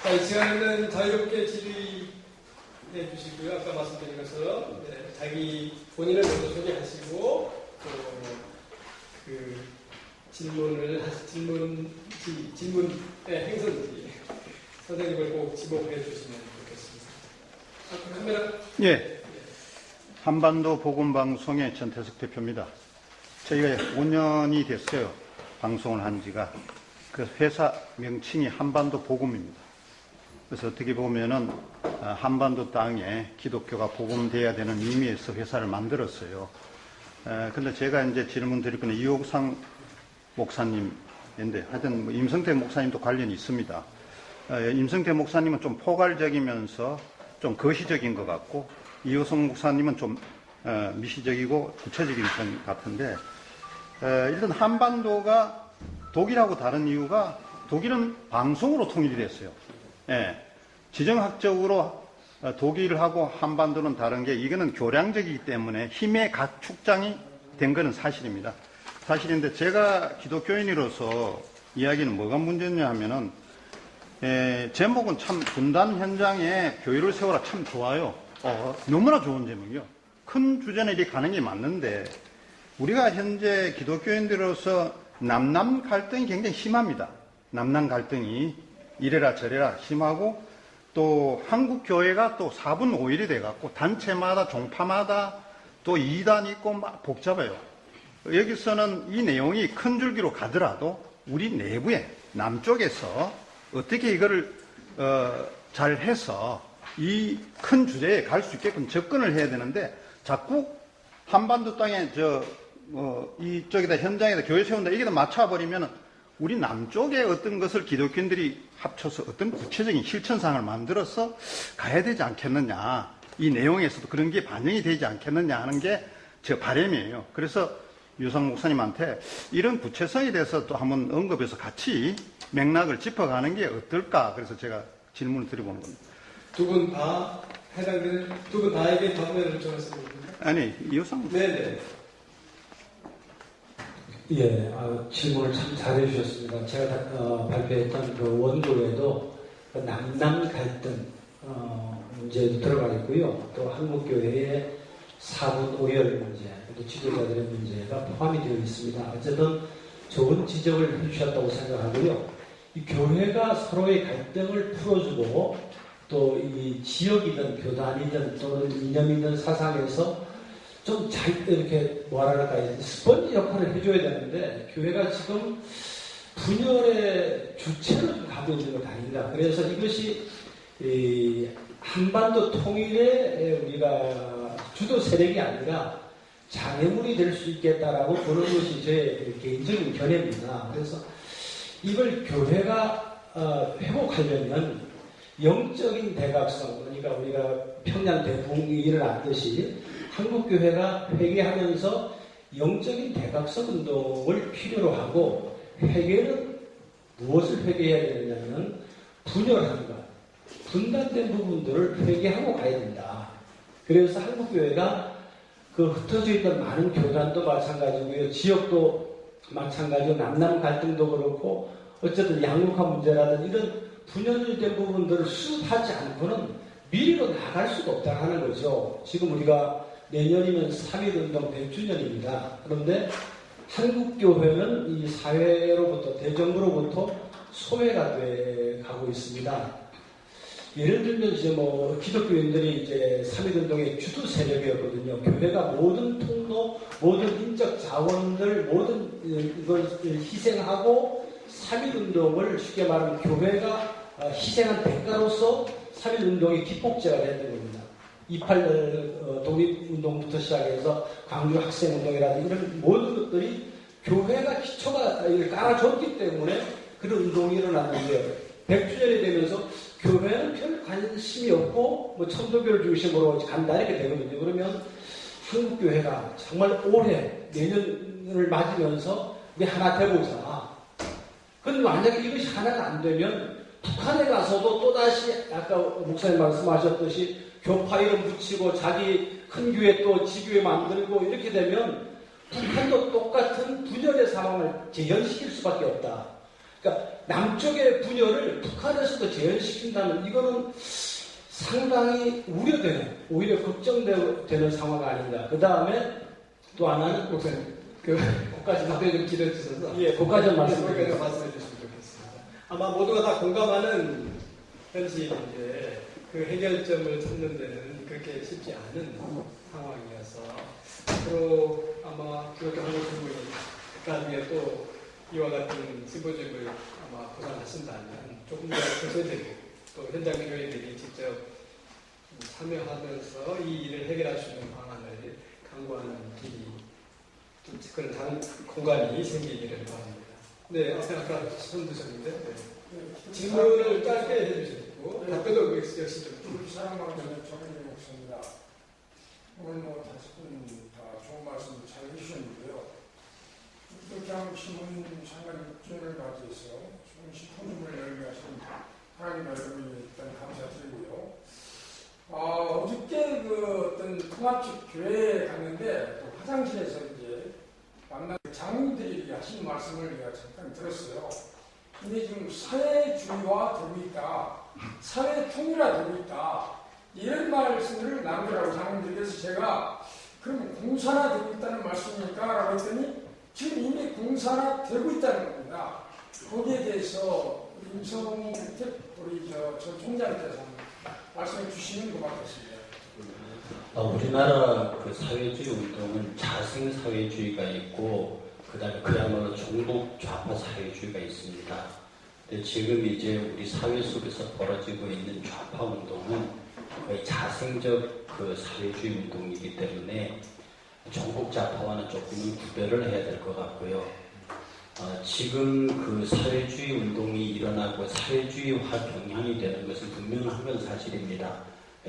자, 이 시간에는 자유롭게 질의해 주시고요. 아까 말씀드린 것처럼 자기 본인을 먼저 소개하시고 또 그 질문의 행선지 선생님을 꼭 지목해 주시면 좋겠습니다. 카메라. 예. 한반도 보건방송의 전태석 대표입니다. 저희가 5년이 됐어요. 방송을 한 지가. 그 회사 명칭이 한반도 복음입니다. 그래서 어떻게 보면은 한반도 땅에 기독교가 복음돼야 되는 의미에서 회사를 만들었어요. 근데 제가 이제 질문 드릴 거는 이옥상 목사님인데 하여튼 뭐 임성태 목사님도 관련이 있습니다. 임성태 목사님은 좀 포괄적이면서 좀 거시적인 것 같고 이옥상 목사님은 좀 미시적이고 구체적인 편 같은데 일단 한반도가 독일하고 다른 이유가 독일은 방송으로 통일이 됐어요. 예, 지정학적으로 독일하고 한반도는 다른 게 이거는 교량적이기 때문에 힘의 가축장이 된 것은 사실입니다. 사실인데 제가 기독교인으로서 이야기는 뭐가 문제냐 하면은 제목은 참 분단 현장에 교회를 세워라 참 좋아요. 너무나 좋은 제목이요. 큰 주제는 이렇게 가는 게 맞는데 우리가 현재 기독교인들로서 남남 갈등이 굉장히 심합니다. 남남 갈등이 이래라 저래라 심하고 또 한국 교회가 또 4분 5일이 돼갖고 단체마다 종파마다 또 이단 있고 막 복잡해요. 여기서는 이 내용이 큰 줄기로 가더라도 우리 내부에 남쪽에서 어떻게 이거를 잘 해서 이 큰 주제에 갈 수 있게끔 접근을 해야 되는데 자꾸 한반도 땅에 이쪽에다 현장에다 교회 세운다 이게 다 맞춰버리면 우리 남쪽에 어떤 것을 기독교인들이 합쳐서 어떤 구체적인 실천상을 만들어서 가야 되지 않겠느냐. 이 내용에서도 그런 게 반영이 되지 않겠느냐 하는 게 제 바람이에요. 그래서 유상 목사님한테 이런 구체성에 대해서 또 한번 언급해서 같이 맥락을 짚어가는 게 어떨까. 그래서 제가 질문을 드려보는 겁니다. 두 분 다 해당되는, 두 분 다에게 답변을 요청하시는 겁니까? 아니, 유상 목사님. 네네. 예, 질문을 참 잘해주셨습니다. 제가 발표했던 그 원고에도 그 남남 갈등 문제도 들어가 있고요. 또 한국교회의 4분 5열 문제, 또 지도자들의 문제가 포함이 되어 있습니다. 어쨌든 좋은 지적을 해주셨다고 생각하고요. 이 교회가 서로의 갈등을 풀어주고 또 이 지역이든 교단이든 또는 이념이든 사상에서 좀 잘 이렇게 뭐랄까 스펀지 역할을 해줘야 되는데 교회가 지금 분열의 주체를 좀 가고 있는 것 아닌가. 그래서 이것이 이 한반도 통일의 우리가 주도 세력이 아니라 장애물이 될 수 있겠다라고 보는 것이 제 개인적인 견해입니다. 그래서 이걸 교회가 회복하려면 영적인 대각성, 그러니까 우리가 평양 대붕이 일어났듯이 한국교회가 회개하면서 영적인 대각성 운동을 필요로 하고 회개는 무엇을 회개해야 되느냐면 분열한 것, 분단된 부분들을 회개하고 가야 된다. 그래서 한국교회가 그 흩어져 있던 많은 교단도 마찬가지고요. 지역도 마찬가지고 남남 갈등도 그렇고 어쨌든 양육화 문제라든 이런 분열된 부분들을 수습하지 않고는 미래로 나갈 수가 없다 하는 거죠. 지금 우리가 내년이면 3.1운동 100주년입니다. 그런데 한국교회는 이 사회로부터, 대정부로부터 소외가 돼 가고 있습니다. 예를 들면 이제 뭐 기독교인들이 이제 3.1운동의 주도 세력이었거든요. 교회가 모든 통로, 모든 인적 자원들, 모든 이걸 희생하고 3.1운동을 쉽게 말하면 교회가 희생한 대가로서 3.1운동의 기폭제가 됐던 겁니다. 28년 독립운동부터 시작해서 광주 학생운동이라든지 이런 모든 것들이 교회가 기초가 깔아줬기 때문에 그런 운동이 일어났는데요. 100주년이 되면서 교회는 별 관심이 없고 뭐 천도교를 중심으로 간다 이렇게 되거든요. 그러면 한국교회가 정말 올해 내년을 맞으면서 우리 하나 되고자. 그런데 만약에 이것이 하나가 안 되면 북한에 가서도 또다시 아까 목사님 말씀하셨듯이 교파 이름 붙이고 자기 큰 교회 또 지교회 만들고 이렇게 되면 북한도 똑같은 분열의 상황을 재현시킬 수밖에 없다. 그러니까 남쪽의 분열을 북한에서도 재현시킨다는 이거는 상당히 우려되는, 오히려 걱정되는 상황이 아닌가. 그 다음에 또 하나는 목사님, 그까지 답변 좀 기대해 주셔서. 예, 그까지 좀 말씀해 주시면 좋겠습니다. 아마 모두가 다 공감하는 현실인데 그 해결점을 찾는 데는 그렇게 쉽지 않은 상황이어서 앞으로 아마 기독교 한국교회 나중에 또 이와 같은 심보집을 아마 구상하신다면 조금 더 구체적이고 또 현장 교회들이 직접 참여하면서 이 일을 해결할 수 있는 방안을 강구하는 길이 그런 공간이 생기기를 바랍니다. 네, 앞에 아까 손 드셨는데 네. 질문을 짧게 해주셨고 답변도 역시 좀 사랑방송의 정은희 목사입니다. 오늘 다섯 분 다 좋은 말씀 잘 해주셨는데요. 그냥 신문 상관 입증을 가지고서 좋은 신통점을 열게 하신 하나님 여러분이 일단 감사드리고요. 어저께 그 어떤 통합식 교회에 갔는데 또 화장실에서 이제 만난 장로님들이 하신 말씀을 제가 잠깐 들었어요. 근데 지금 사회주의화 되고 있다, 사회 통일화 되고 있다, 이런 말씀을 남기라고 장로님들께서 제가 그럼 공산화되고 있다는 말씀입니까? 라고 했더니 지금 이미 공산화되고 있다는 겁니다. 거기에 대해서 임성택 우리 저 총장께서 말씀해 주시는 것 같았습니다. 우리나라 그 사회주의 운동은 자생 사회주의가 있고 그다음에 그야말로 종북 좌파 사회주의가 있습니다. 근데 지금 이제 우리 사회 속에서 벌어지고 있는 좌파 운동은 거의 자생적 그 사회주의 운동이기 때문에 종북 좌파와는 조금은 구별을 해야 될 것 같고요. 지금 그 사회주의 운동이 일어나고 사회주의화 경향이 되는 것은 분명한 건 사실입니다.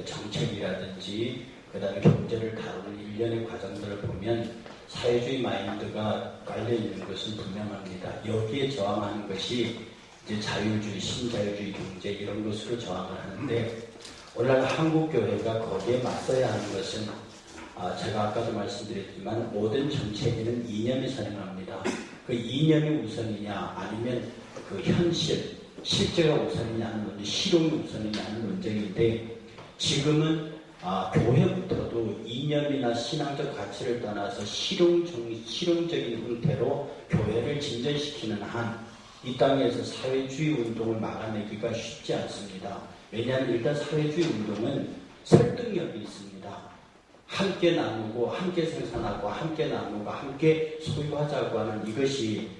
정책이라든지 그다음에 경제를 다루는 일련의 과정들을 보면 사회주의 마인드가 깔려 있는 것은 분명합니다. 여기에 저항하는 것이 이제 자유주의, 신자유주의 경제 이런 것으로 저항을 하는데 오늘날 한국교회가 거기에 맞서야 하는 것은 제가 아까도 말씀드렸지만 모든 정책에는 이념이 선행합니다. 그 이념이 우선이냐 아니면 그 현실, 실제가 우선이냐 하는 문제, 실용이 우선이냐 하는 문제인데 지금은 교회부터도 이념이나 신앙적 가치를 떠나서 실용적인 형태로 교회를 진전시키는 한 이 땅에서 사회주의 운동을 막아내기가 쉽지 않습니다. 왜냐하면 일단 사회주의 운동은 설득력이 있습니다. 함께 나누고 함께 생산하고 함께 나누고 함께 소유하자고 하는 이것이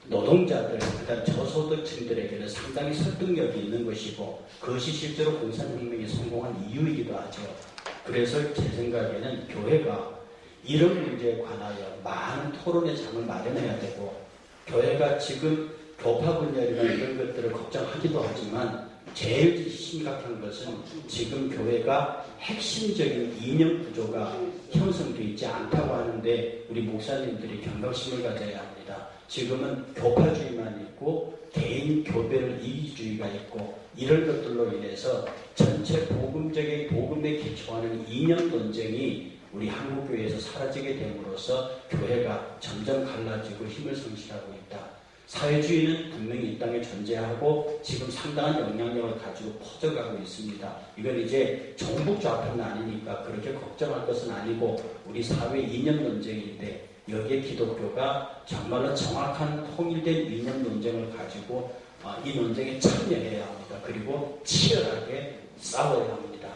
노동자들, 그다음 저소득층들에게는 상당히 설득력이 있는 것이고 그것이 실제로 공산혁명이 성공한 이유이기도 하죠. 그래서 제 생각에는 교회가 이런 문제에 관하여 많은 토론의 장을 마련해야 되고 교회가 지금 교파 분열이나 이런 것들을 걱정하기도 하지만 제일 심각한 것은 지금 교회가 핵심적인 이념 구조가 형성되어 있지 않다고 하는데 우리 목사님들이 경각심을 가져야 합니다. 지금은 교파주의만 있고 개인 교배를 이기주의가 있고 이런 것들로 인해서 전체 복음에 기초하는 이념 논쟁이 우리 한국교회에서 사라지게 됨으로써 교회가 점점 갈라지고 힘을 성실하고 있다. 사회주의는 분명히 이 땅에 존재하고 지금 상당한 영향력을 가지고 퍼져가고 있습니다. 이건 이제 종북 좌파는 아니니까 그렇게 걱정할 것은 아니고 우리 사회 이념 논쟁인데 여기에 기독교가 정말로 정확한 통일된 이념 논쟁을 가지고 이 논쟁에 참여해야 합니다. 그리고 치열하게 싸워야 합니다.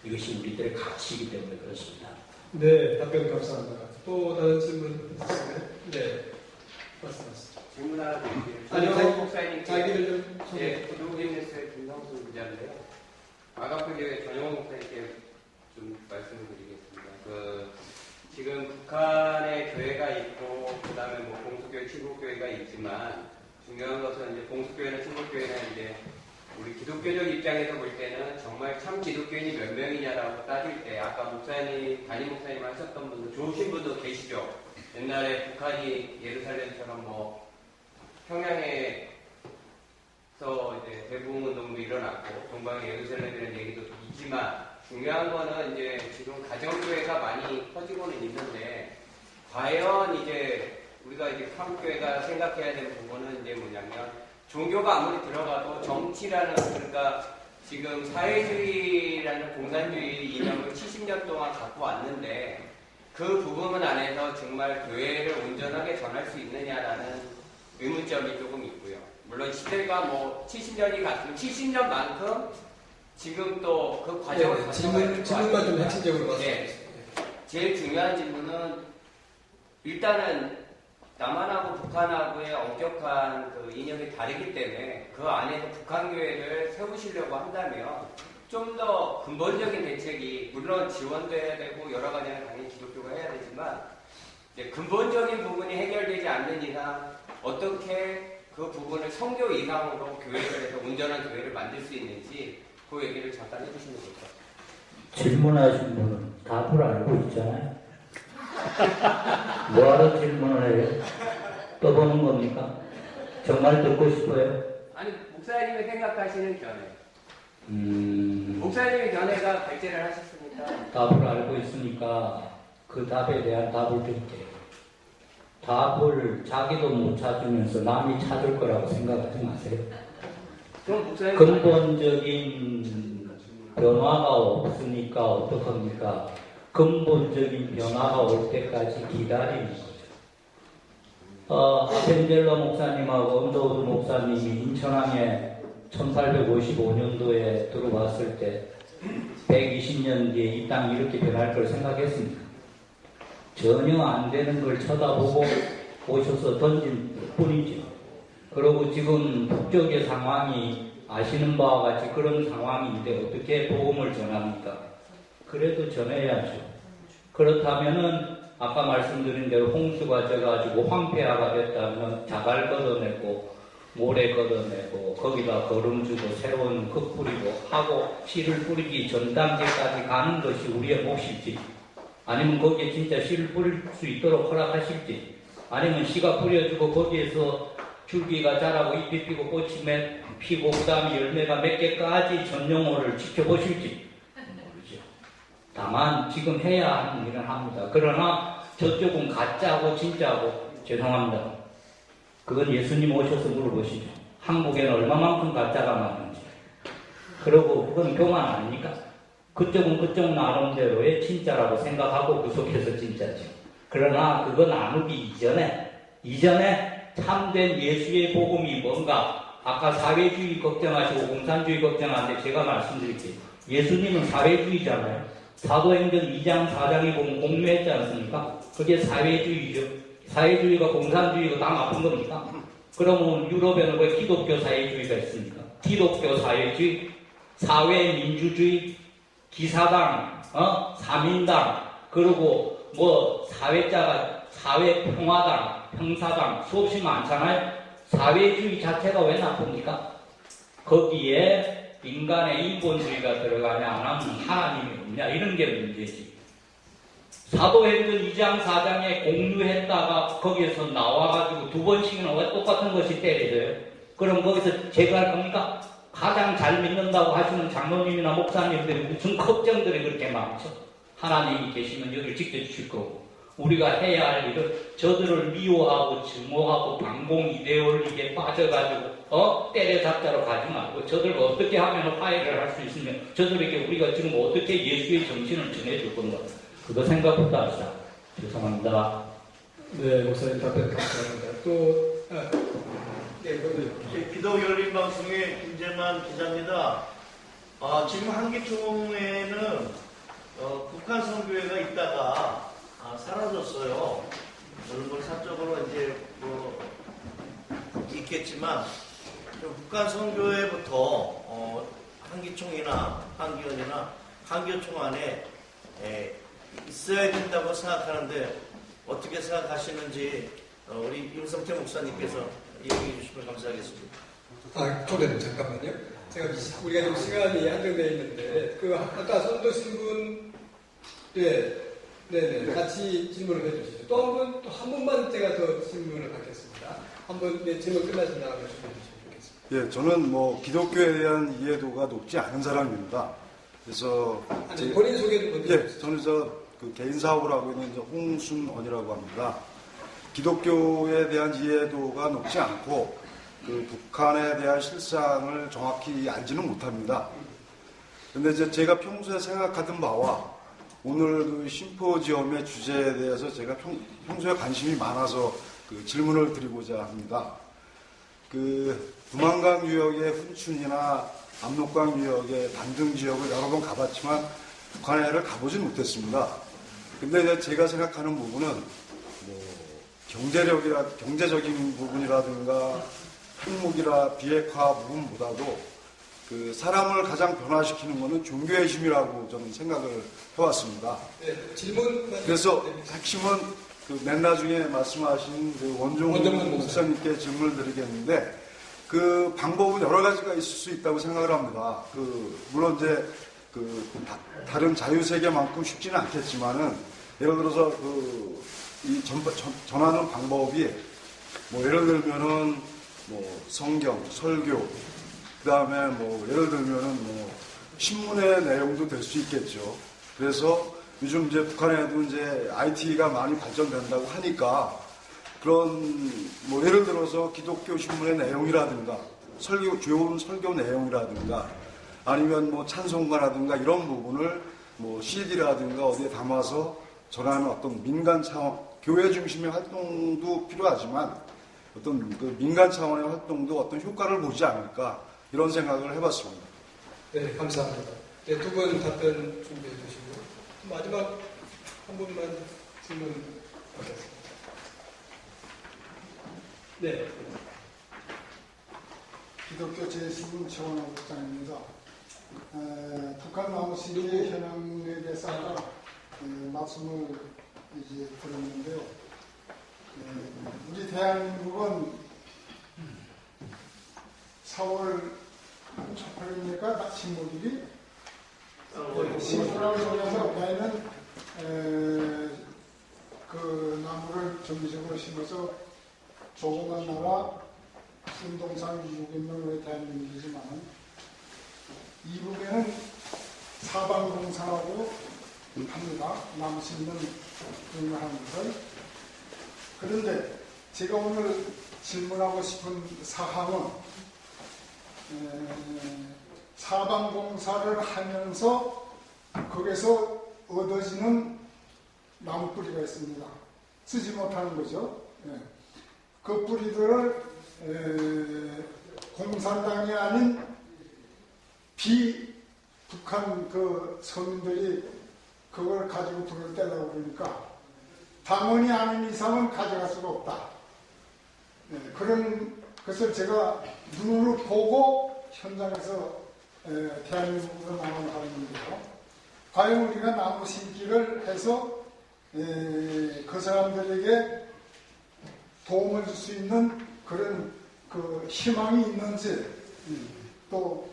이것이 우리들의 가치이기 때문에 그렇습니다. 네, 답변 감사합니다. 또 다른 질문 있으시나요? 네, 말씀하시죠. 질문 하나 드릴게요. 아니요, 목사님 자기를 좀 예, 구독인에서의 김성수 기자인데요. 아가표교회 전용호 목사님께 좀 말씀을 드리겠습니다. 지금 북한에 교회가 있고 그다음에 뭐 공수교회, 친국교회가 있지만 중요한 것은 이제 공수교회나 친국교회나 이제 우리 기독교적 입장에서 볼 때는 정말 참 기독교인이 몇 명이냐라고 따질 때 아까 목사님, 담임 목사님 하셨던 분들 좋으신 분도 계시죠. 옛날에 북한이 예루살렘처럼 뭐 평양에서 이제 대부흥운동도 일어났고 동방의 예루살렘이라는 얘기도 있지만 중요한 거는 이제 지금 가정교회가 많이 퍼지고는 있는데 과연 이제 우리가 이제 한국교회가 생각해야 되는 부분은 이제 뭐냐면 종교가 아무리 들어가도 정치라는 그러니까 지금 사회주의라는 공산주의 이념을 70년 동안 갖고 왔는데 그 부분 안에서 정말 교회를 온전하게 전할 수 있느냐라는 의문점이 조금 있고요. 물론 시대가 뭐 70년이 갔으면 70년만큼 지금 또 그 과정을 네, 질문만 좀 핵심적으로 말씀해주세요. 제일 중요한 질문은 일단은 남한하고 북한하고의 엄격한 그 이념이 다르기 때문에 그 안에서 북한 교회를 세우시려고 한다면 좀 더 근본적인 대책이 물론 지원돼야 되고 여러 가지는 당연히 기독교가 해야 되지만 이제 근본적인 부분이 해결되지 않는 이상 어떻게 그 부분을 성교 이상으로 교회를 해서 온전한 교회를 만들 수 있는지 그 얘기를 잠깐 해주시면 좋을 것 같아요. 질문하신 분은 답을 알고 있잖아요. 뭐하러 질문을 해요? 떠보는 겁니까? 정말 듣고 싶어요? 아니 목사님이 생각하시는 견해 목사님의 견해가 발제를 하셨습니까? 답을 알고 있으니까 그 답에 대한 답을 드릴게요. 답을 자기도 못 찾으면서 남이 찾을 거라고 생각하지 마세요. 그럼 목사님 근본적인 변화가 없으니까 어떡합니까? 근본적인 변화가 올 때까지 기다리는 거죠. 아펜젤러 목사님하고 언더우드 목사님이 인천항에 1855년도에 들어왔을 때 120년 뒤에 이 땅이 이렇게 변할 걸 생각했습니까? 전혀 안 되는 걸 쳐다보고 오셔서 던진 뿐이죠. 그리고 지금 북쪽의 상황이 아시는 바와 같이 그런 상황인데 어떻게 복음을 전합니까? 그래도 전해야죠. 그렇다면은 아까 말씀드린 대로 홍수가 져가지고 황폐화가 됐다면 자갈 걷어내고 모래 걷어내고 거기다 거름 주고 새로운 흙 뿌리고 하고 씨를 뿌리기 전 단계까지 가는 것이 우리의 몫일지 아니면 거기에 진짜 씨를 뿌릴 수 있도록 허락하실지 아니면 씨가 뿌려주고 거기에서 줄기가 자라고 잎이 피고 꽃이 피고 그 다음에 열매가 몇 개까지 전용호를 지켜보실지 모르죠. 다만 지금 해야 하는 일은 합니다. 그러나 저쪽은 가짜고 진짜고 죄송합니다. 그건 예수님 오셔서 물어보시죠. 한국에는 얼마만큼 가짜가 많은지. 그리고 그건 교만 아닙니까? 그쪽은 그쪽 나름대로의 진짜라고 생각하고 그 속에서 진짜죠. 그러나 그거 나누기 이전에 참된 예수의 복음이 뭔가 아까 사회주의 걱정하시고 공산주의 걱정하는데 제가 말씀드릴게요. 예수님은 사회주의잖아요. 사도행전 2장 4장에 보면 공유했지 않습니까? 그게 사회주의죠. 사회주의가 공산주의가 다 나쁜 겁니까? 그러면 유럽에는 왜 기독교 사회주의가 있습니까? 기독교 사회주의, 사회민주주의, 기사당, 사민당, 그리고 뭐 사회자가 사회평화당, 평사당 수없이 많잖아요. 사회주의 자체가 왜 나쁩니까? 거기에 인간의 인본주의가 들어가냐 안 하면 하나님이 없냐 이런 게 문제지. 사도행전 2장 4장에 공유했다가 거기에서 나와가지고 두 번씩이나 왜 똑같은 것이 때려져요? 그럼 거기서 제거할 겁니까? 가장 잘 믿는다고 하시는 장로님이나 목사님들이 무슨 걱정들이 그렇게 많죠? 하나님이 계시면 여기를 지켜주실 거고 우리가 해야 할 일은 저들을 미워하고 증오하고 반공 이데올리기에 빠져가지고 때려잡자로 가지 말고 저들을 어떻게 하면 화해를 할 수 있으면 저들에게 우리가 지금 어떻게 예수의 정신을 전해줄 건가 그거 생각부터 합시다. 죄송합니다. 네, 목사님 답변 감사합니다. 또 기도열린방송의 김재만 기자입니다. 지금 한기총회는 북한 선교회가 있다가 사라졌어요. 물론 사적으로 이제 뭐 있겠지만 북한 선교회부터 한기총이나 한기원이나 한교총 안에 있어야 된다고 생각하는데 어떻게 생각하시는지 우리 임성태 목사님께서 얘기해 주시면 감사하겠습니다. 초대님 잠깐만요. 우리가 지금 시간이 한정되어 있는데 아까 선도신 분 네네 같이 질문을 해주시죠. 또 한 분만 제가 더 질문을 받겠습니다. 한번 질문 끝나신 다음에 준비해 주시면 좋겠습니다. 예, 저는 뭐 기독교에 대한 이해도가 높지 않은 사람입니다. 그래서 본인 소개를 먼저 예, 저는 그 개인 사업을 하고 있는 홍순원이라고 합니다. 기독교에 대한 이해도가 높지 않고 그 북한에 대한 실상을 정확히 알지는 못합니다. 근데 이제 제가 평소에 생각하던 바와 오늘 그 심포지엄의 주제에 대해서 제가 평소에 관심이 많아서 그 질문을 드리고자 합니다. 그 두만강 유역의 훈춘이나 압록강 유역의 반등 지역을 여러 번 가봤지만 북한에를 가보진 못했습니다. 근데 이제 제가 생각하는 부분은 뭐 경제적인 부분이라든가 핵무기라 비핵화 부분보다도 그 사람을 가장 변화시키는 것은 종교의 힘이라고 저는 생각을 해왔습니다. 네, 질문. 그래서 핵심은 그 맨 나중에 말씀하신 그 원종훈 목사님께 질문을 드리겠는데 그 방법은 여러 가지가 있을 수 있다고 생각을 합니다. 그 물론 이제 그 다른 자유세계만큼 쉽지는 않겠지만은 예를 들어서 이 전하는 방법이 뭐 예를 들면은 뭐 성경, 설교, 그 다음에 뭐 예를 들면은 뭐 신문의 내용도 될 수 있겠죠. 그래서 요즘 이제 북한에도 이제 IT가 많이 발전된다고 하니까 그런 뭐 예를 들어서 기독교 신문의 내용이라든가 좋은 설교 내용이라든가 아니면 뭐 찬송가라든가 이런 부분을 뭐 CD라든가 어디에 담아서 전하는 어떤 민간 차원, 교회 중심의 활동도 필요하지만 어떤 그 민간 차원의 활동도 어떤 효과를 보지 않을까 이런 생각을 해봤습니다. 네, 감사합니다. 네, 두 분 답변 준비해 주시고 마지막 한 분만 질문 하겠습니다. 네. 기독교 제15분 최원호 국장입니다. 북한 나무신기 현황에 대해서 아까 말씀을 이제 들었는데요. 우리 대한민국은 4월 초팔입니까? 식목일이? 식목이라고 정해서 내는 그 나무를 정기적으로 심어서 조그만 나라 순동산 6인명의 대한민국이지만 이북에는 사방동산하고 합니다. 나무 심는 등을 하는 것을. 그런데 제가 오늘 질문하고 싶은 사항은 사방공사를 하면서 거기서 얻어지는 나무 뿌리가 있습니다. 쓰지 못하는 거죠. 그 뿌리들을 공산당이 아닌 북한 그 서민들이 그걸 가지고 불을 떼려고 그러니까 당원이 아닌 이상은 가져갈 수가 없다. 그런 것을 제가 눈으로 보고 현장에서 대한민국으로 나눠가는 건데요. 과연 우리가 나무 심기를 해서 그 사람들에게 도움을 줄 수 있는 그런 그 희망이 있는지 또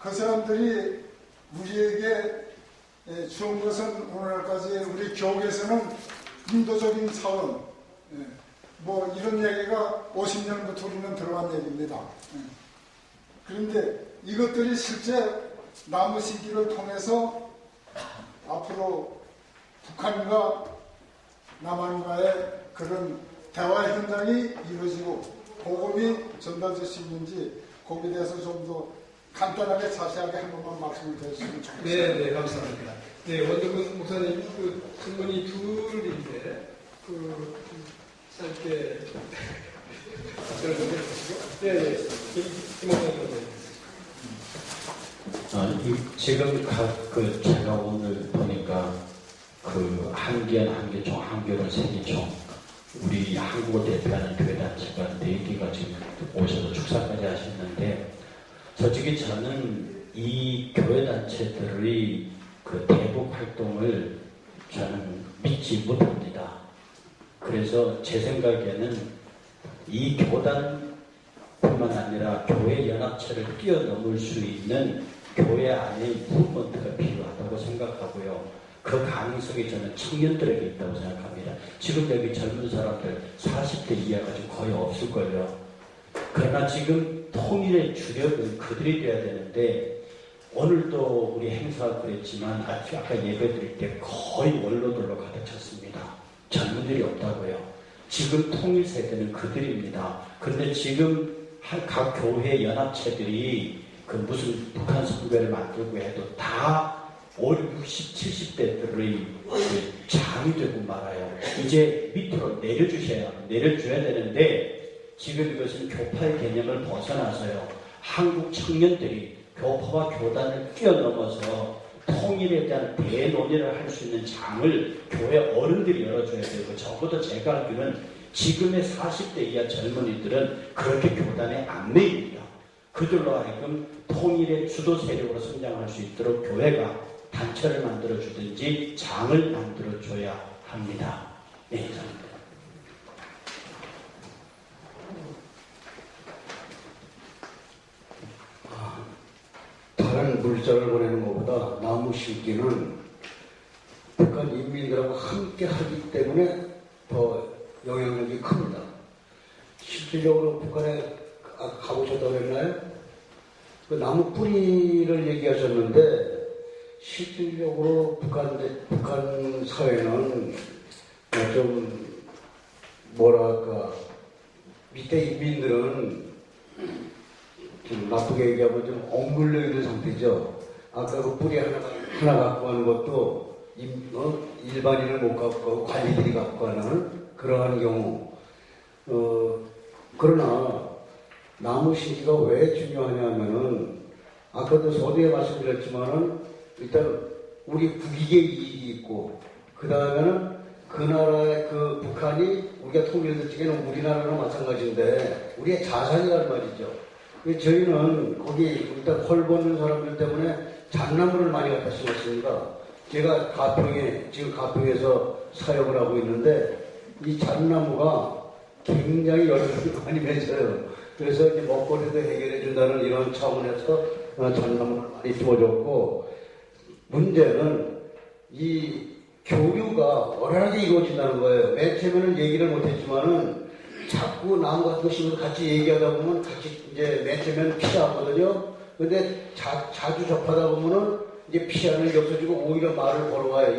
그 사람들이 우리에게 주은 것은 오늘날까지 우리 교육에서는 인도적인 차원 뭐 이런 얘기가 50년부터 우리는 들어간 얘기입니다. 그런데 이것들이 실제 나무 심기를 통해서 앞으로 북한과 남한과의 그런 대화 현장이 이루어지고 복음이 전달될 수 있는지 거기에 대해서 좀 더 간단하게 자세하게 한 번만 말씀을 드렸으면 좋겠습니다. 네, 감사합니다. 네, 원종근 목사님 그 질문이 둘인데 짧게 답변을 좀 해주시고. 네, 김원장 지금 제가 오늘 보니까 그 한계총, 한겨울 세계총, 우리 한국을 대표하는 교회단체가 4개가 지금 오셔서 축사까지 하셨는데, 솔직히 저는 이 교회단체들의 그 대북 활동을 저는 믿지 못합니다. 그래서 제 생각에는 이 교단뿐만 아니라 교회 연합체를 뛰어넘을 수 있는 교회 안에 무브먼트가 필요하다고 생각하고요. 그 가능성이 저는 청년들에게 있다고 생각합니다. 지금 여기 젊은 사람들 40대 이하가 지금 거의 없을걸요. 그러나 지금 통일의 주력은 그들이 돼야 되는데, 오늘도 우리 행사가 그랬지만 아까 예배 드릴 때 거의 원로들로 가득 찼습니다. 젊은들이 없다고요. 지금 통일 세대는 그들입니다. 그런데 지금 각 교회 연합체들이 그 무슨 북한 선교회를 만들고 해도 다 60, 70대들의 장이 되고 말아요. 이제 밑으로 내려줘야 되는데 지금 이것은 교파의 개념을 벗어나서요. 한국 청년들이 교파와 교단을 뛰어넘어서 통일에 대한 대논의를 할 수 있는 장을 교회 어른들이 열어줘야 되고 적어도 제가 알기로는 지금의 40대 이하 젊은이들은 그렇게 교단에 안 매입니다. 그들로 하여금 통일의 주도 세력으로 성장할 수 있도록 교회가 단체를 만들어주든지 장을 만들어줘야 합니다. 네, 이상입니다. 다른 물자를 보내는 것보다 나무 심기는 북한 인민들하고 함께 하기 때문에 더 영향력이 큽니다. 실질적으로 북한에 가보셨다고 했나요? 그 나무 뿌리를 얘기하셨는데 실질적으로 북한 사회는 좀 뭐랄까 밑에 인민들은 좀 나쁘게 얘기하면 좀 엉글려 있는 상태죠. 아까 그 뿌리 하나 갖고 가는 것도 일반인은 못 갖고 가고 관리들이 갖고 가는 그러한 경우. 그러나 나무 심기가 왜 중요하냐면은 아까도 서두에 말씀드렸지만은 일단 우리 국익의 이익이 있고 그 다음에는 그 나라의 그 북한이 우리가 통일될 적에는 우리나라랑 마찬가지인데 우리의 자산이란 말이죠. 저희는 거기 일단 헐 벗는 사람들 때문에 잣나무를 많이 갖다 심었습니다. 제가 지금 가평에서 사역을 하고 있는데 이 잣나무가 굉장히 열심히 많이 맺어요. 그래서 이제 먹거리도 해결해 준다는 이런 차원에서 잣나무를 많이 심어줬고 문제는 이 교류가 원활하게 이루어진다는 거예요. 맨 처음에는 얘기를 못했지만은 자꾸 나무 같은 거 심어서 같이 얘기하다 보면 같이 이제 맨 처음에는 피하거든요. 근데 자주 접하다 보면은 이제 피하는 게 없어지고 오히려 말을 걸어와요.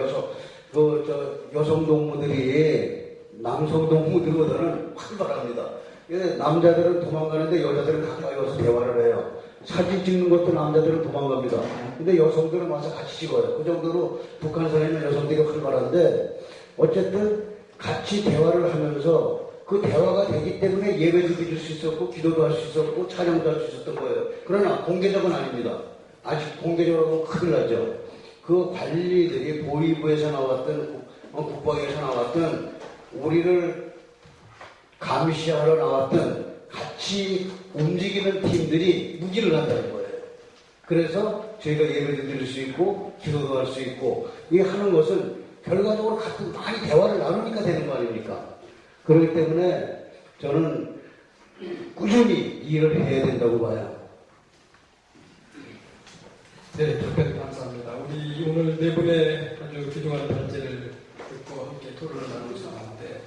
여성 동무들이 남성 동무들보다는 활발합니다. 남자들은 도망가는데 여자들은 가까이 와서 대화를 해요. 사진 찍는 것도 남자들은 도망갑니다. 근데 여성들은 와서 같이 찍어요. 그 정도로 북한 사회는 여성들이 활발한데 어쨌든 같이 대화를 하면서 그 대화가 되기 때문에 예배도 드릴 수 있었고 기도도 할 수 있었고 촬영도 할 수 있었던 거예요. 그러나 공개적은 아닙니다. 아직 공개적으로 하면 큰일 나죠. 그 관리들이 보위부에서 나왔던 국방에서 나왔던 우리를 감시하러 나왔던 같이 움직이는 팀들이 무기를 한다는 거예요. 그래서 저희가 예배도 드릴 수 있고 기도도 할 수 있고 이게 하는 것은 결과적으로 같은 많이 대화를 나누니까 되는 거 아닙니까? 그렇기 때문에 저는 꾸준히 일을 해야 된다고 봐요. 네, 답변 감사합니다. 우리 오늘 네 분의 아주 귀중한 발제를 듣고 함께 토론을 나누셨는데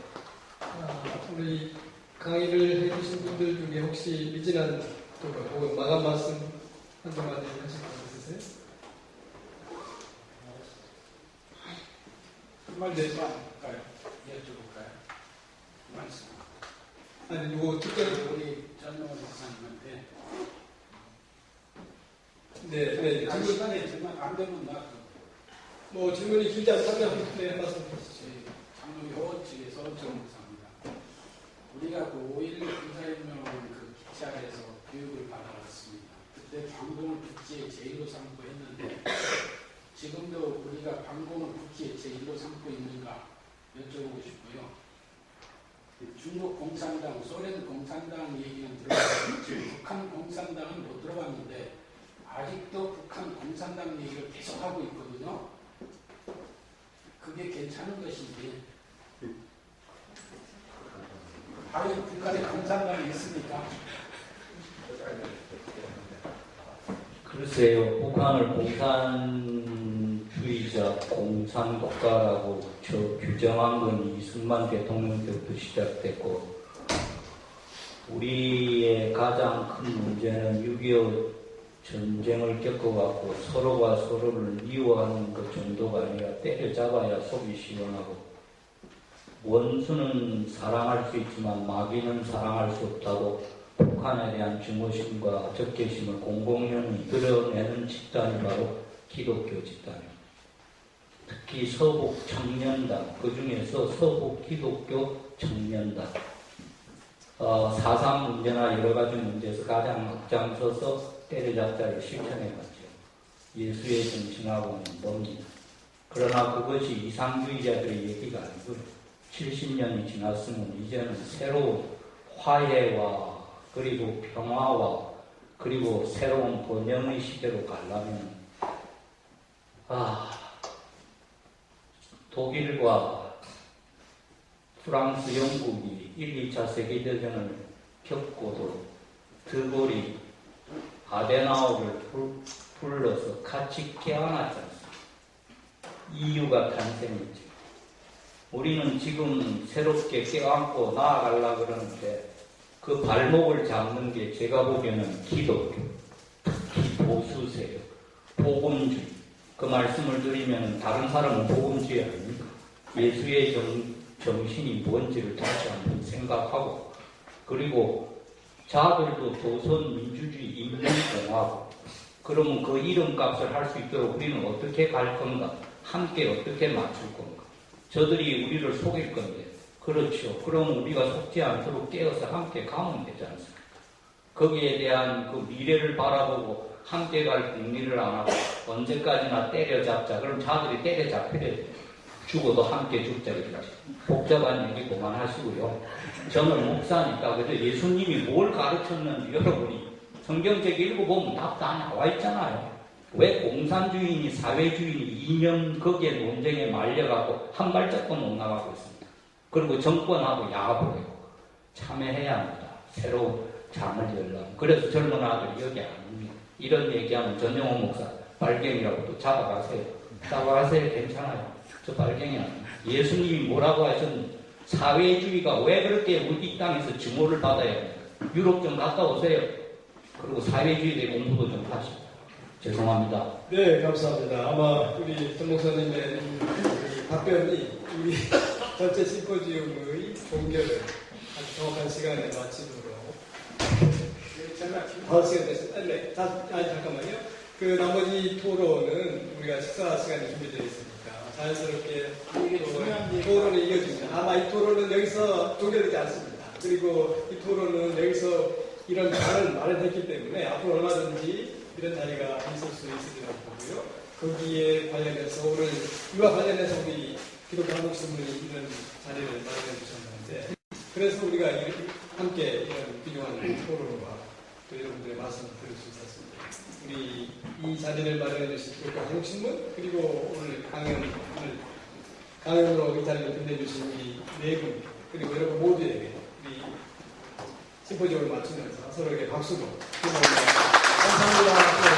우리 강의를 해주신 분들 중에 혹시 미진한 토론 혹은 마감 말씀 한동안 하실 분 있으세요? 말 되지 않을까요? 여쭤볼까요? 말씀. 아니, 누구 특별히 우리 전용원 목사님한테. 네. 시간이 정말 안 되면 나. 뭐 질문이 길지 않다면 네, 말씀 주시죠. 장로교 측에서 정목사입니다. 우리가 그 5.16 군사혁명 그 기차에서 교육을 받아왔습니다. 그때 방공을 국지의 제1로 삼고 했는데 지금도 우리가 방공을 국지의 제1로 삼고 있는가 여쭤보고 싶고요. 중국 공산당, 소련 공산당 얘기는 들어봤는데 지금 북한 공산당은 못 들어봤는데 아직도 북한 공산당 얘기를 계속하고 있거든요. 그게 괜찮은 것인지. 과연 북한에 공산당이 있습니까? 글쎄요, 북한을 공산주의자, 공산국가라고 규정한 건 이승만 대통령 때부터 시작됐고, 우리의 가장 큰 문제는 6.25 전쟁을 겪어갖고 서로가 서로를 미워하는 것 정도가 아니라 때려잡아야 속이 시원하고 원수는 사랑할 수 있지만 마귀는 사랑할 수 없다고 북한에 대한 증오심과 적개심을 공공연히 드러내는 집단이 바로 기독교 집단입니다. 특히 서북 청년단, 그 중에서 서북 기독교 청년단, 4.3 문제나 여러 가지 문제에서 가장 앞장서서 때려잡자를 실천해왔죠. 예수의 정신하고는 멉니다. 그러나 그것이 이상주의자들의 얘기가 아니고요. 70년이 지났으면 이제는 새로운 화해와 그리고 평화와 그리고 새로운 번영의 시대로 가려면 독일과 프랑스, 영국이 1, 2차 세계대전을 겪고도 드골이 아데나우를 불러서 같이 깨어났지 않습니까? EU가 탄생했죠. 우리는 지금 새롭게 깨어안고 나아가려고 그러는데 그 발목을 잡는 게 제가 보기에는 기독교, 특히 보수세요, 복음주의. 그 말씀을 드리면 다른 사람은 복음주의 아닙니까? 예수의 정신이 뭔지를 다시 한번 생각하고, 그리고 자들도 조선 민주주의 인민공화국, 그러면 그 이름값을 할 수 있도록 우리는 어떻게 갈 건가? 함께 어떻게 맞출 건가? 저들이 우리를 속일 건데, 그렇죠. 그럼 우리가 속지 않도록 깨어서 함께 가면 되지 않습니까? 거기에 대한 그 미래를 바라보고 함께 갈 국리를 안 하고 언제까지나 때려잡자. 그럼 자들이 때려잡혀야 돼요. 죽어도 함께 죽자. 이렇게. 복잡한 얘기 그만하시고요. 저는 목사니까 그저 예수님이 뭘 가르쳤는지 여러분이 성경책 읽어보면 답 다 나와 있잖아요. 왜 공산주의니 사회주의니 이념 거기에 논쟁에 말려가고 한 발짝도 못 나가고 있습니다. 그리고 정권하고 야합을 하고 참여해야 합니다. 새로운 장을 열려면. 그래서 젊은 아들이 여기 아닙니다. 이런 얘기하면 전영호 목사 빨갱이라고 또 잡아가세요. 괜찮아요. 저 빨갱이 아니에요. 예수님이 뭐라고 하셨는지, 사회주의가 왜 그렇게 우리 땅에서 증오를 받아야 합니까? 유럽 좀 갔다 오세요. 그리고 사회주의에 대해 공부도 좀 하시고. 죄송합니다. 네, 감사합니다. 아마 우리 전 목사님의 답변이 우리 전체 심포지움의 종결을 아주 정확한 시간에 마치도록 5시간 됐습니다. 네, 잠깐만요. 그 나머지 토론은 우리가 식사 시간이 준비되어 있으니까 자연스럽게 토론이 이어집니다. 아마 이 토론은 여기서 종결되지 않습니다. 그리고 이 토론은 여기서 이런 자를 마련했기 때문에 앞으로 얼마든지 이런 자리가 있을 수 있으리라고 보고요. 거기에 관련해서 오늘 이와 관련해서 우리 기독교 한국신문이 이런 자리를 마련해 주셨는데, 그래서 우리가 함께 이런 귀중한 토론과 또 여러분들의 말씀을 들을 수 있었습니다. 우리 이 자리를 마련해 주신 기독교 한국신문, 그리고 오늘 강연으로 이 자리를 빛내주신 우리 네 분, 그리고 여러분 모두에게 우리 심포지움을 마치면서 서로에게 박수로 감사합니다.